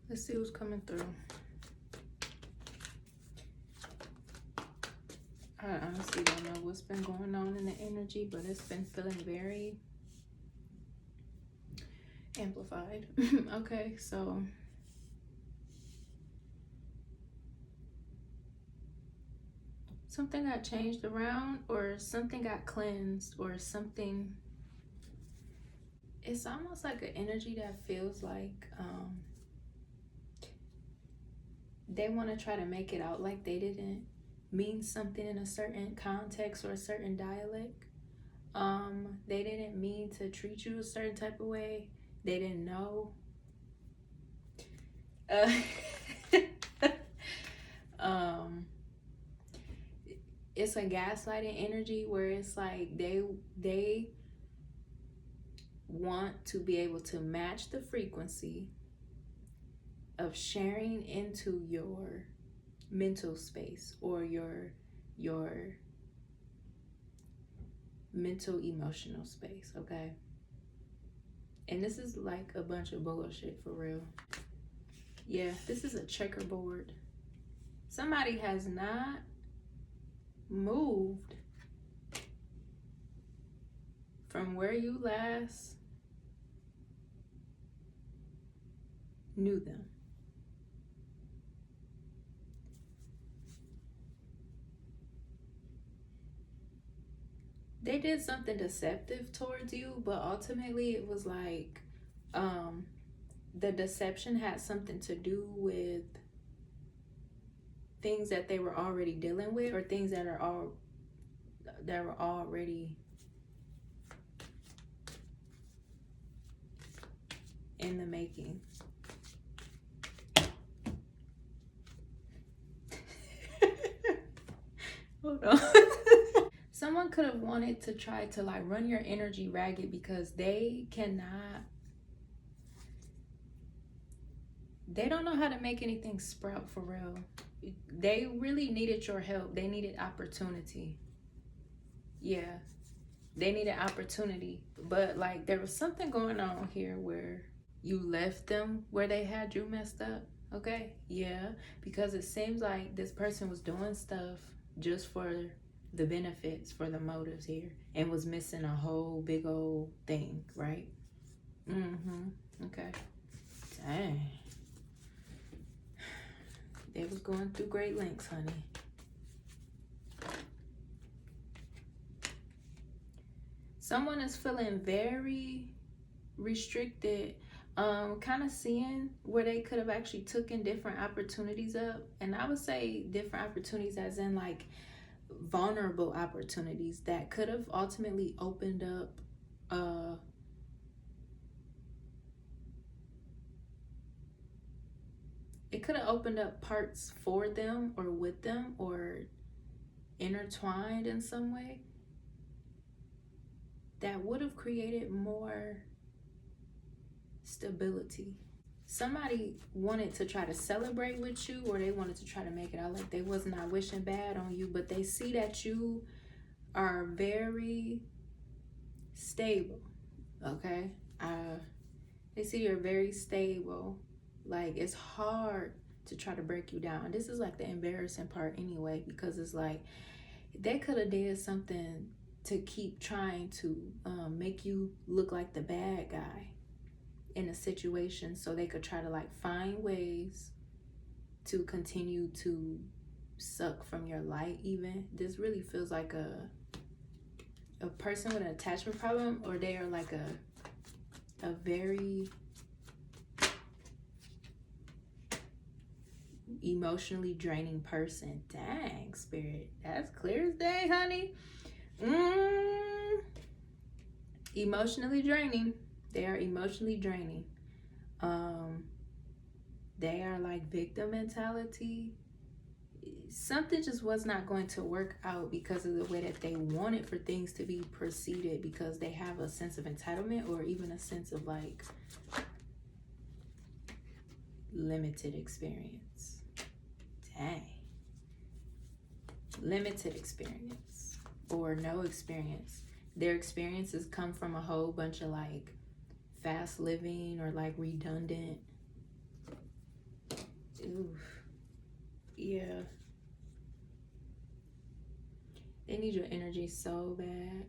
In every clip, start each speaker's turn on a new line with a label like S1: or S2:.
S1: Let's see who's coming through. I honestly don't know what's been going on in the energy, but it's been feeling very amplified. Okay, so something got changed around, or something got cleansed, or something. It's almost like an energy that feels like they want to try to make it out like they didn't mean something in a certain context or a certain dialect. They didn't mean to treat you a certain type of way. They didn't know. It's a gaslighting energy where it's like they want to be able to match the frequency of sharing into your mental space or your mental emotional space, okay? And this is like a bunch of bullshit for real. Yeah, this is a checkerboard. Somebody has not moved from where you last knew them. They did something deceptive towards you, but ultimately it was like the deception had something to do with things that they were already dealing with, or things that were already in the making. Hold on. Someone could have wanted to try to like run your energy ragged because they don't know how to make anything sprout for real. They really needed your help. They needed opportunity. Yeah, they needed opportunity. But like there was something going on here where you left them where they had you messed up. Okay, yeah, because it seems like this person was doing stuff just for the benefits, for the motives here, and was missing a whole big old thing, right? Okay. Dang. They was going through great lengths, honey. Someone is feeling very restricted, kind of seeing where they could have actually taken different opportunities up. And I would say different opportunities as in like vulnerable opportunities that could have ultimately opened up it could have opened up parts for them or with them or intertwined in some way that would have created more stability. Somebody wanted to try to celebrate with you, or they wanted to try to make it out like they was not wishing bad on you, but they see that you are very stable, okay? They see you're very stable. Like it's hard to try to break you down. This is like the embarrassing part anyway, because it's like they could have did something to keep trying to make you look like the bad guy in a situation, so they could try to like find ways to continue to suck from your light. Even this really feels like a person with an attachment problem, or they are like a very emotionally draining person. Dang, spirit, that's clear as day, honey. Emotionally draining. They are emotionally draining. They are like victim mentality. Something just was not going to work out because of the way that they wanted for things to be proceeded, because they have a sense of entitlement, or even a sense of like limited experience. Dang. Limited experience or no experience. Their experiences come from a whole bunch of like fast living or like redundant Oof. Yeah. They need your energy so bad.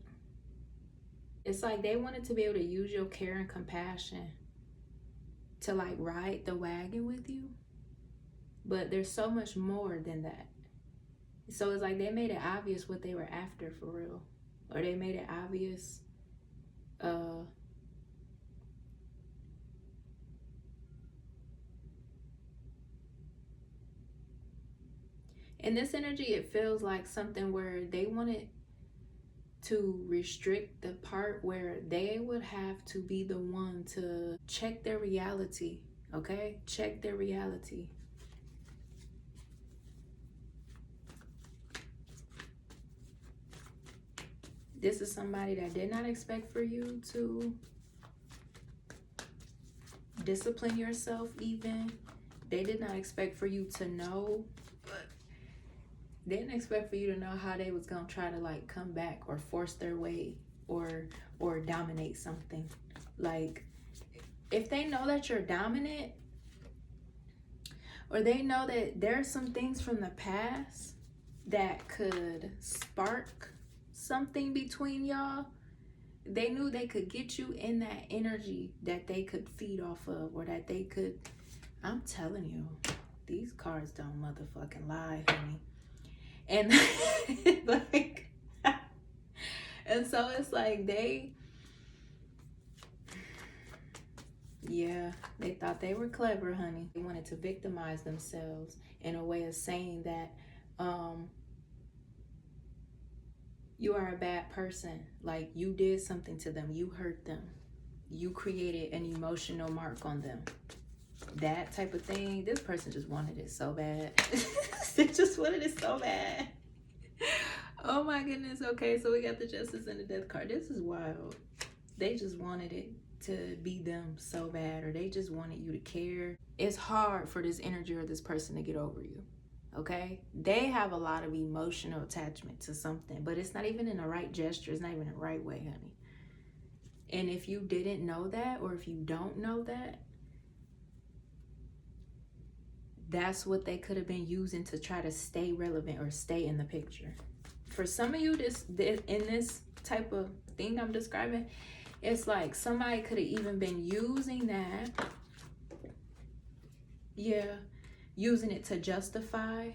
S1: It's like they wanted to be able to use your care and compassion to like ride the wagon with you. But there's so much more than that. So it's like they made it obvious what they were after for real. Or they made it obvious in this energy, it feels like something where they wanted to restrict the part where they would have to be the one to check their reality. Okay? Check their reality. This is somebody that did not expect for you to discipline yourself even. They did not expect for you to know. They didn't expect for you to know how they was gonna try to like come back or force their way or dominate something. Like, if they know that you're dominant, or they know that there are some things from the past that could spark something between y'all, they knew they could get you in that energy that they could feed off of, or that they could, I'm telling you, these cards don't motherfucking lie, honey. And like, and so it's like yeah, they thought they were clever, honey. They wanted to victimize themselves in a way of saying that you are a bad person. Like, you did something to them. You hurt them. You created an emotional mark on them. That type of thing. This person just wanted it so bad. They just wanted it so bad. Oh my goodness. Okay, so we got the Justice and the Death card. This is wild. They just wanted it to be them so bad, or they just wanted you to care. It's hard for this energy or this person to get over you. Okay, they have a lot of emotional attachment to something, but it's not even in the right gesture. It's not even the right way, honey. And if you didn't know that, or if you don't know that, that's what they could have been using to try to stay relevant or stay in the picture. For some of you, this in this type of thing I'm describing, it's like somebody could have even been using that. Yeah. Using it to justify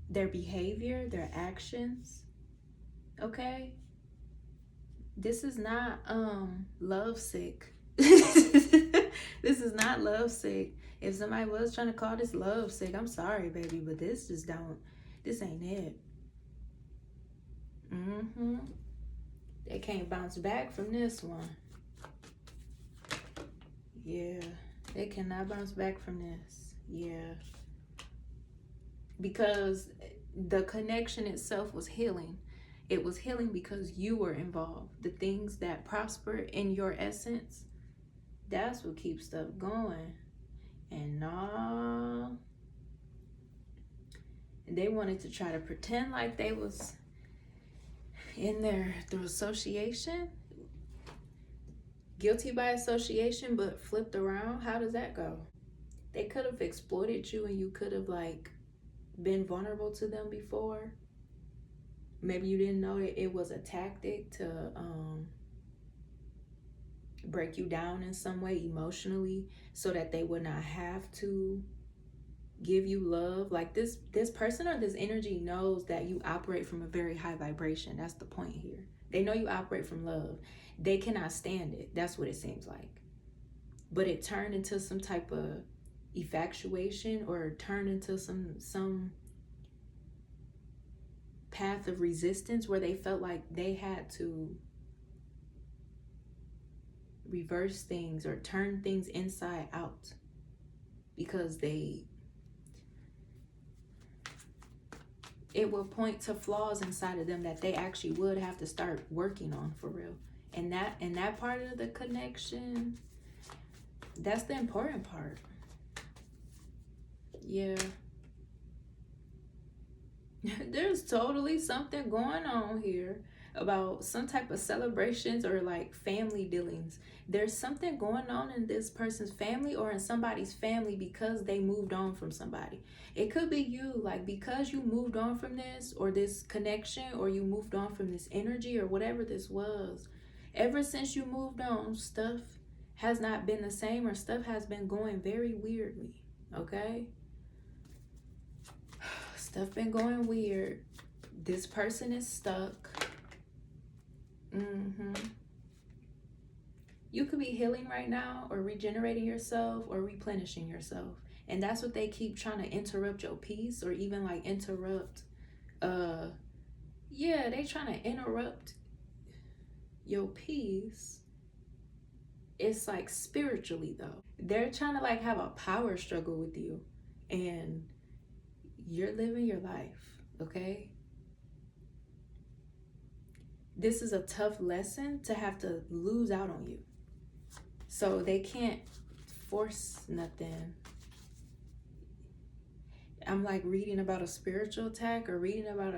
S1: their behavior, their actions. Okay? This is not lovesick. This is not lovesick. If somebody was trying to call this lovesick, I'm sorry, baby, but this ain't it. They can't bounce back from this one. Yeah, they cannot bounce back from this. Yeah. Because the connection itself was healing. It was healing because you were involved. The things that prosper in your essence, that's what keeps stuff going. And no, they wanted to try to pretend like they was in there through association. Guilty by association, but flipped around. How does that go? They could have exploited you, and you could have like been vulnerable to them before. Maybe you didn't know that it was a tactic to break you down in some way emotionally, so that they would not have to give you love. Like this person or this energy knows that you operate from a very high vibration. That's the point here. They know you operate from love. They cannot stand it. That's what it seems like. But it turned into some type of infatuation, or turned into some path of resistance where they felt like they had to reverse things or turn things inside out, because it will point to flaws inside of them that they actually would have to start working on for real. And that part of the connection, that's the important part. Yeah. There's totally something going on here. about some type of celebrations or like family dealings. There's something going on in this person's family or in somebody's family because they moved on from somebody. It could be you, like because you moved on from this or this connection, or you moved on from this energy or whatever this was. Ever since you moved on, stuff has not been the same, or stuff has been going very weirdly, okay? Stuff been going weird. This person is stuck. You could be healing right now, or regenerating yourself, or replenishing yourself. And that's what they keep trying to interrupt your peace, or even like interrupt. Yeah, they trying to interrupt your peace. It's like spiritually though. They're trying to like have a power struggle with you. And you're living your life, okay? This is a tough lesson to have to lose out on you. So they can't force nothing. I'm like reading about a spiritual attack, or reading about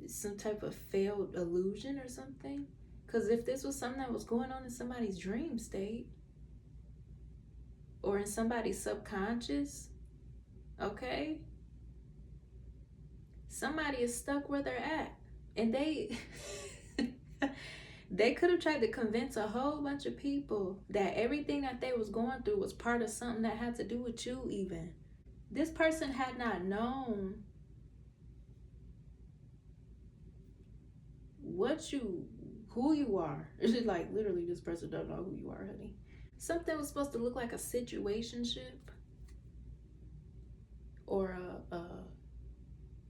S1: some type of failed illusion or something. Because if this was something that was going on in somebody's dream state, or in somebody's subconscious, okay, somebody is stuck where they're at. And they they could have tried to convince a whole bunch of people that everything that they was going through was part of something that had to do with you even. This person had not known who you are. It's just like literally this person don't know who you are, honey. Something was supposed to look like a situationship, or a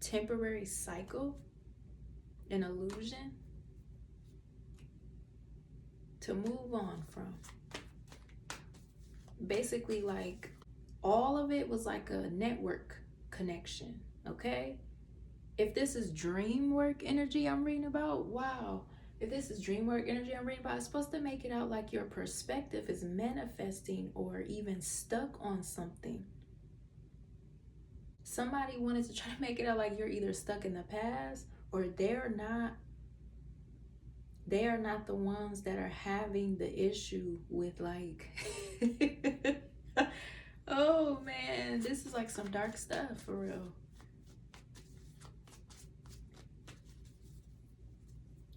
S1: temporary cycle, an illusion to move on from. Basically, like all of it was like a network connection, okay? If this is dream work energy I'm reading about, wow. If this is dream work energy I'm reading about, it's supposed to make it out like your perspective is manifesting or even stuck on something. Somebody wanted to try to make it out like you're either stuck in the past, or they're not the ones that are having the issue with like oh man, this is like some dark stuff for real.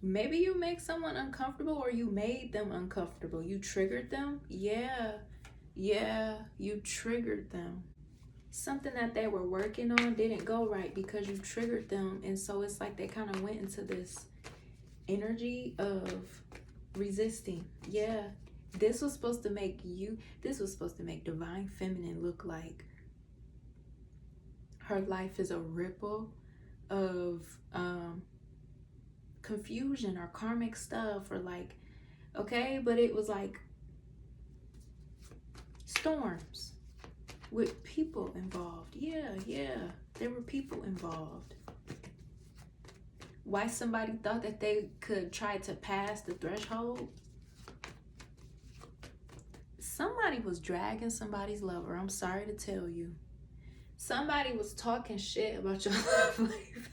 S1: Maybe you make someone uncomfortable, or you made them uncomfortable. You triggered them. Yeah, you triggered them. Something that they were working on didn't go right because you triggered them. And so it's like they kind of went into this energy of resisting. Yeah, this was supposed to make divine feminine look like her life is a ripple of confusion or karmic stuff, or like, okay, but it was like storms with people involved. Yeah, there were people involved. Why somebody thought that they could try to pass the threshold? Somebody was dragging somebody's lover. I'm sorry to tell you. Somebody was talking shit about your love life.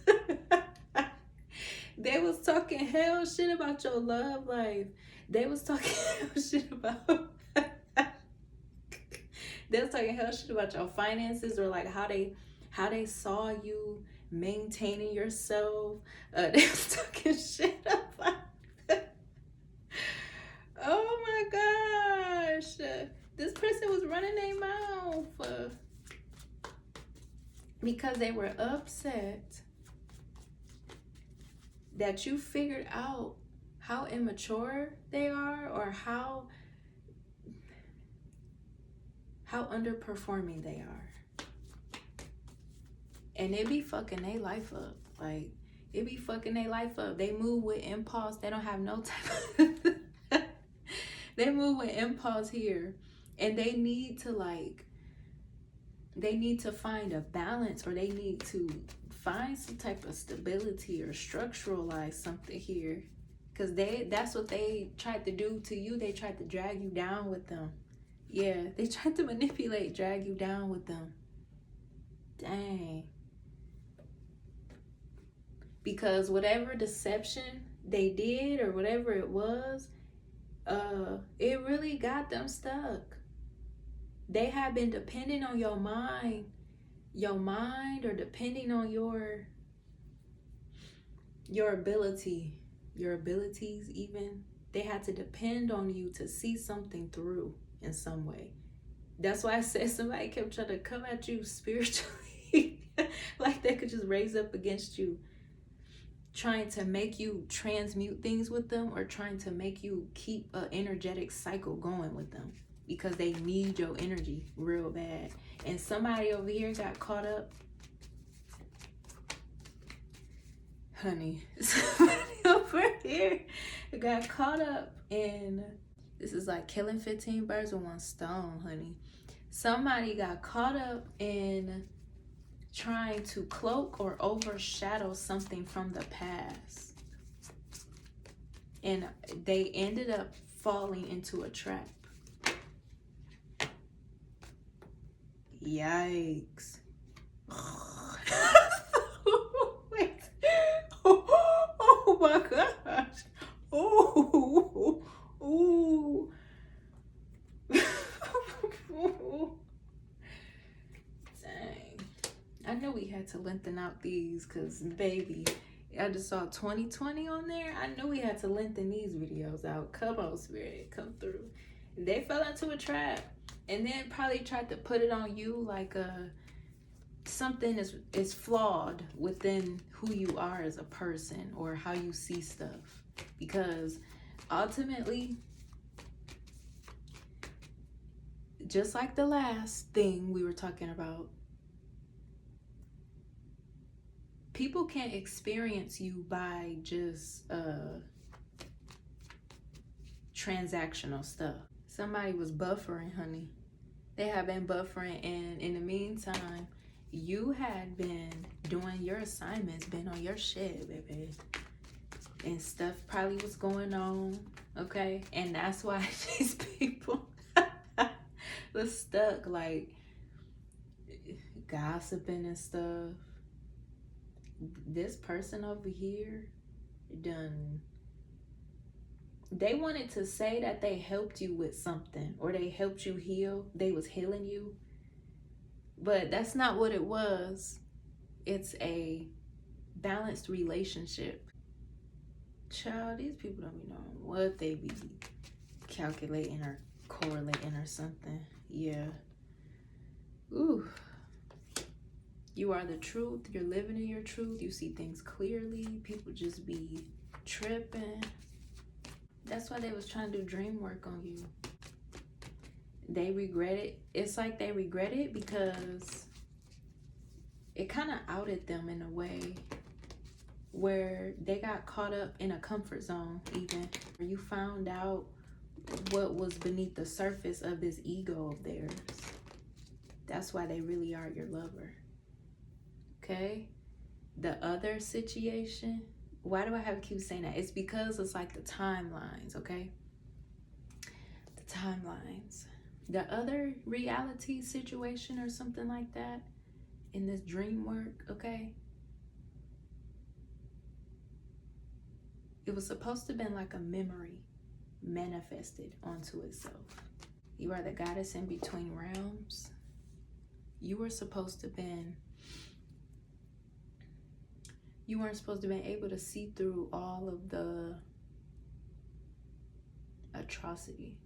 S1: They was talking hell shit about your love life. They was talking hell shit about they was talking hell shit about your finances, or like how they saw you maintaining yourself. They was talking shit about oh my gosh, this person was running their mouth because they were upset that you figured out how immature they are, or how underperforming they are. And it be fucking their life up. Like, it be fucking their life up. They move with impulse. They don't have no type of they move with impulse here. And they need to find a balance, or they need to find some type of stability or structuralize something here. Because that's what they tried to do to you. They tried to drag you down with them. Yeah, they tried to manipulate, drag you down with them. Dang. because whatever deception they did or whatever it was, it really got them stuck. They have been depending on your mind, or depending on your abilities even. They had to depend on you to see something through in some way. That's why I said somebody kept trying to come at you spiritually. Like they could just raise up against you, trying to make you transmute things with them, or trying to make you keep an energetic cycle going with them, because they need your energy real bad. And somebody over here got caught up. Honey, somebody over here got caught up in, this is like killing 15 birds with one stone, honey. Somebody got caught up in trying to cloak or overshadow something from the past. And they ended up falling into a trap. Yikes. Wait. Oh my gosh. Oh. Oh. Dang. I knew we had to lengthen out these because, baby, I just saw 2020 on there. I knew we had to lengthen these videos out. Come on, Spirit, come through. They fell into a trap and then probably tried to put it on you like something is flawed within who you are as a person or how you see stuff. Because ultimately, just like the last thing we were talking about, people can't experience you by just transactional stuff. Somebody was buffering, honey. They have been buffering, and in the meantime, you had been doing your assignments, been on your shit, baby. And stuff probably was going on, okay? And that's why these people was stuck, like gossiping and stuff. This person over here they wanted to say that they helped you with something or they helped you heal. They was healing you. But that's not what it was. It's a balanced relationship. Child, these people don't be knowing what they be calculating or correlating or something. Yeah. Ooh. You are the truth. You're living in your truth. You see things clearly. People just be tripping. That's why they was trying to do dream work on you. They regret it. It's like they regret it because it kind of outed them in a way where they got caught up in a comfort zone even. You found out what was beneath the surface of this ego of theirs. That's why they really are your lover. Okay? The other situation, why do I have to keep saying that? It's because it's like the timelines, okay? The timelines. The other reality situation or something like that in this dream work, okay? It was supposed to have been like a memory manifested onto itself. You are the goddess in between realms. You were supposed to have been, you weren't supposed to have been able to see through all of the atrocity.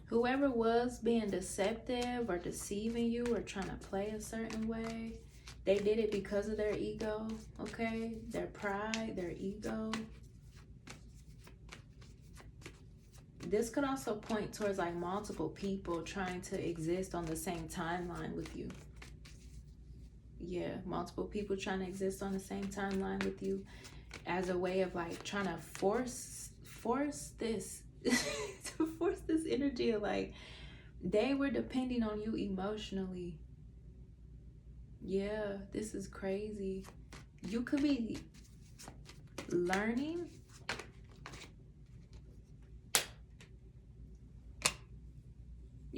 S1: Whoever was being deceptive or deceiving you or trying to play a certain way, they did it because of their ego, okay? Their pride, their ego. This could also point towards like multiple people trying to exist on the same timeline with you. Yeah, multiple people trying to exist on the same timeline with you as a way of like trying to force this to force this energy of like they were depending on you emotionally. Yeah, this is crazy. You could be learning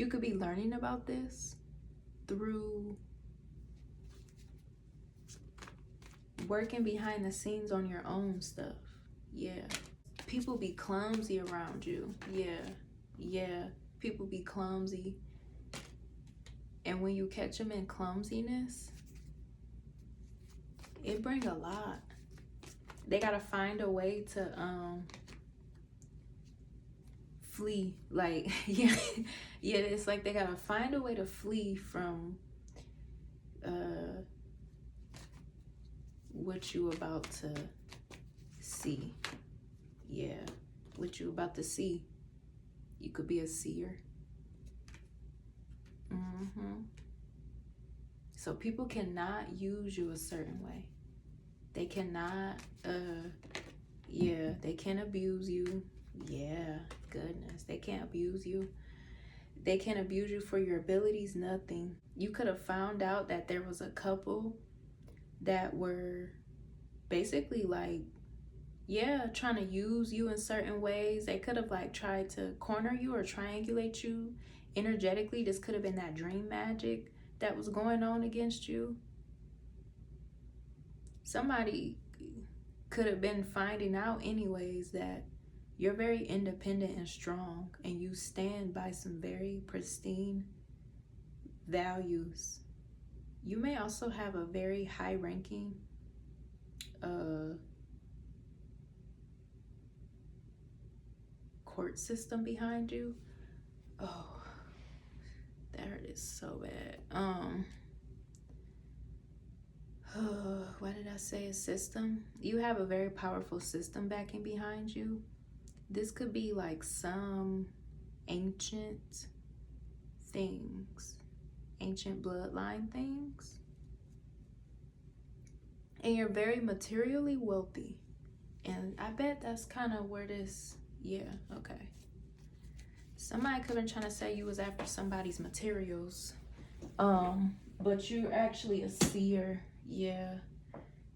S1: You could be learning about this through working behind the scenes on your own stuff. Yeah. People be clumsy around you. Yeah. People be clumsy. And when you catch them in clumsiness, it brings a lot. They gotta find a way to flee. Like, yeah, it's like they gotta find a way to flee from what you about to see. Yeah, what you about to see. You could be a seer. So people cannot use you a certain way. They cannot, they can't abuse you. Yeah, goodness, they can't abuse you. They can't abuse you for your abilities, nothing. You could have found out that there was a couple that were basically like, trying to use you in certain ways. They could have like tried to corner you or triangulate you energetically. This could have been that dream magic that was going on against you. Somebody could have been finding out anyways that you're very independent and strong, and you stand by some very pristine values. You may also have a very high ranking court system behind you. Oh, that hurt is so bad. Why did I say a system? You have a very powerful system backing behind you. This could be like some ancient things, ancient bloodline things. And you're very materially wealthy. And I bet that's kind of where this, okay. Somebody could have been trying to say you was after somebody's materials. But you're actually a seer. Yeah.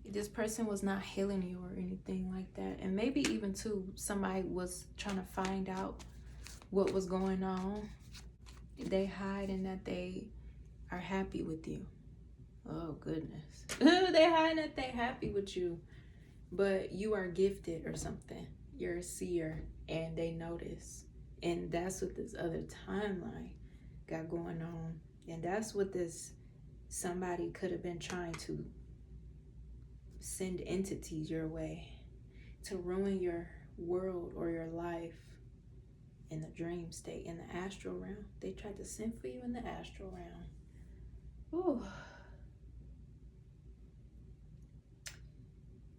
S1: This person was not healing you or anything like that. And maybe even too, somebody was trying to find out what was going on. They hide in that they are happy with you. Oh goodness. They hide that they happy with you, but you are gifted or something. You're a seer and they notice. And that's what this other timeline got going on. And that's what this somebody could have been trying to send entities your way to ruin your world or your life in the dream state, in the astral realm. They tried to send for you in the astral realm.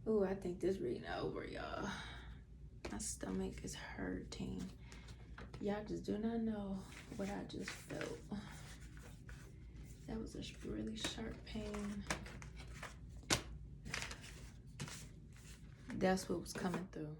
S1: Ooh, I think this reading over, y'all. My stomach is hurting. Y'all just do not know what I just felt. That was a really sharp pain. That's what was coming through.